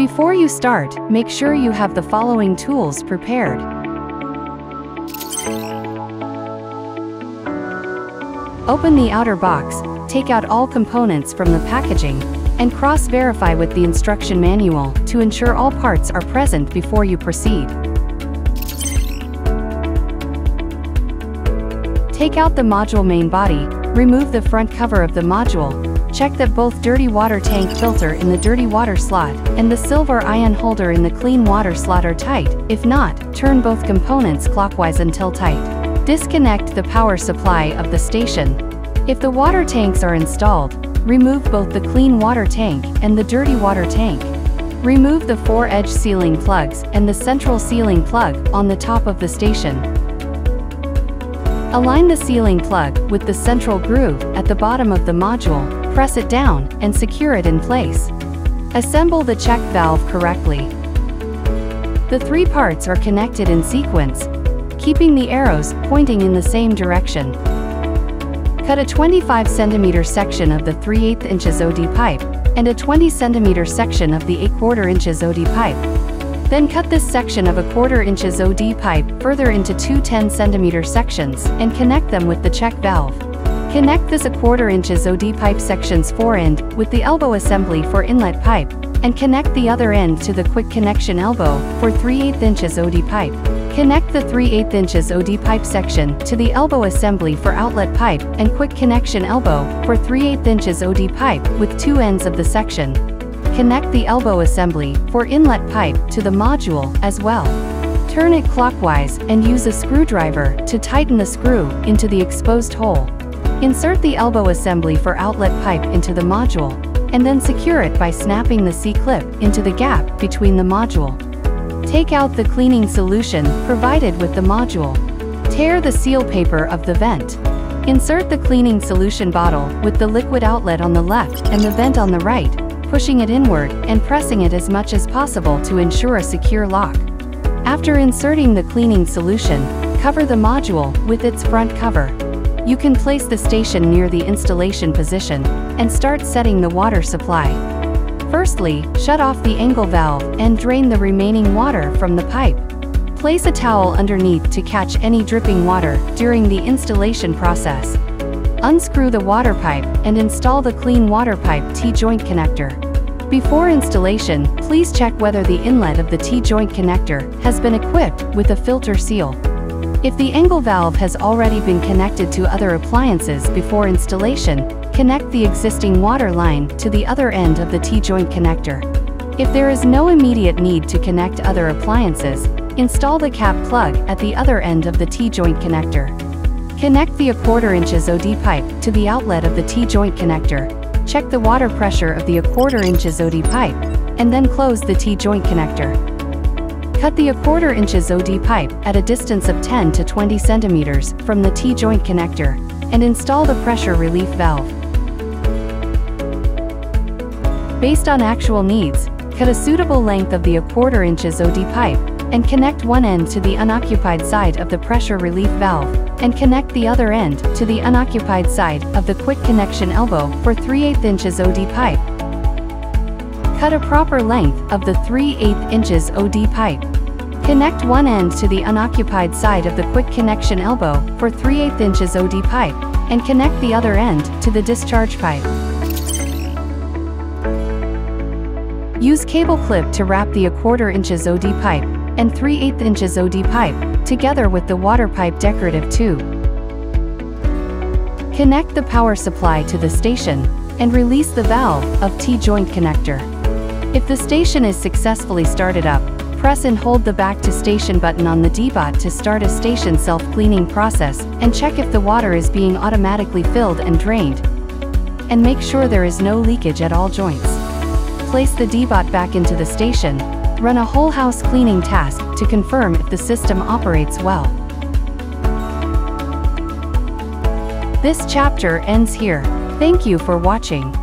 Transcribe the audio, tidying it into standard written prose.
Before you start, make sure you have the following tools prepared. Open the outer box, take out all components from the packaging, and cross-verify with the instruction manual to ensure all parts are present before you proceed. Take out the module main body, remove the front cover of the module, check that both dirty water tank filter in the dirty water slot and the silver ion holder in the clean water slot are tight. If not, turn both components clockwise until tight. Disconnect the power supply of the station. If the water tanks are installed, remove both the clean water tank and the dirty water tank. Remove the 4-edge sealing plugs and the central sealing plug on the top of the station. Align the sealing plug with the central groove at the bottom of the module, press it down, and secure it in place. Assemble the check valve correctly. The 3 parts are connected in sequence, keeping the arrows pointing in the same direction. Cut a 25 cm section of the 3/8 inches OD pipe and a 20 cm section of the 1/4 inches OD pipe. Then cut this section of 1/4 inches OD pipe further into 2 10 cm sections and connect them with the check valve. Connect this 1/4 inches OD pipe sections forend with the elbow assembly for inlet pipe, and connect the other end to the quick connection elbow for 3/8 inches OD pipe. Connect the 3/8 inches OD pipe section to the elbow assembly for outlet pipe and quick connection elbow for 3/8 inches OD pipe with 2 ends of the section. Connect the elbow assembly for inlet pipe to the module as well. Turn it clockwise and use a screwdriver to tighten the screw into the exposed hole. Insert the elbow assembly for outlet pipe into the module, and then secure it by snapping the C-clip into the gap between the module. Take out the cleaning solution provided with the module. Tear the seal paper of the vent. Insert the cleaning solution bottle with the liquid outlet on the left and the vent on the right, pushing it inward and pressing it as much as possible to ensure a secure lock. After inserting the cleaning solution, cover the module with its front cover. You can place the station near the installation position and start setting the water supply. Firstly, shut off the angle valve and drain the remaining water from the pipe. Place a towel underneath to catch any dripping water during the installation process. Unscrew the water pipe and install the clean water pipe T-joint connector. Before installation, please check whether the inlet of the T-joint connector has been equipped with a filter seal. If the angle valve has already been connected to other appliances before installation, connect the existing water line to the other end of the T-joint connector. If there is no immediate need to connect other appliances, install the cap plug at the other end of the T-joint connector. Connect the 1/4 inches OD pipe to the outlet of the T-joint connector. Check the water pressure of the 1/4 inches OD pipe, and then close the T-joint connector. Cut the 1/4 inches OD pipe at a distance of 10 to 20 centimeters from the T-joint connector, and install the pressure relief valve. Based on actual needs, cut a suitable length of the 1/4 inches OD pipe, and connect one end to the unoccupied side of the pressure relief valve, and connect the other end to the unoccupied side of the quick connection elbow for 3/8 inches OD pipe. Cut a proper length of the 3/8 inches OD pipe. Connect one end to the unoccupied side of the quick connection elbow for 3/8 inches OD pipe, and connect the other end to the discharge pipe. Use cable clip to wrap the 1/4 inches OD pipe and 3/8 inches OD pipe together with the water pipe decorative tube. Connect the power supply to the station and release the valve of T-joint connector. If the station is successfully started up, press and hold the back to station button on the D-bot to start a station self-cleaning process and check if the water is being automatically filled and drained. And make sure there is no leakage at all joints. Place the D-bot back into the station. Run a whole house cleaning task to confirm if the system operates well. This chapter ends here. Thank you for watching.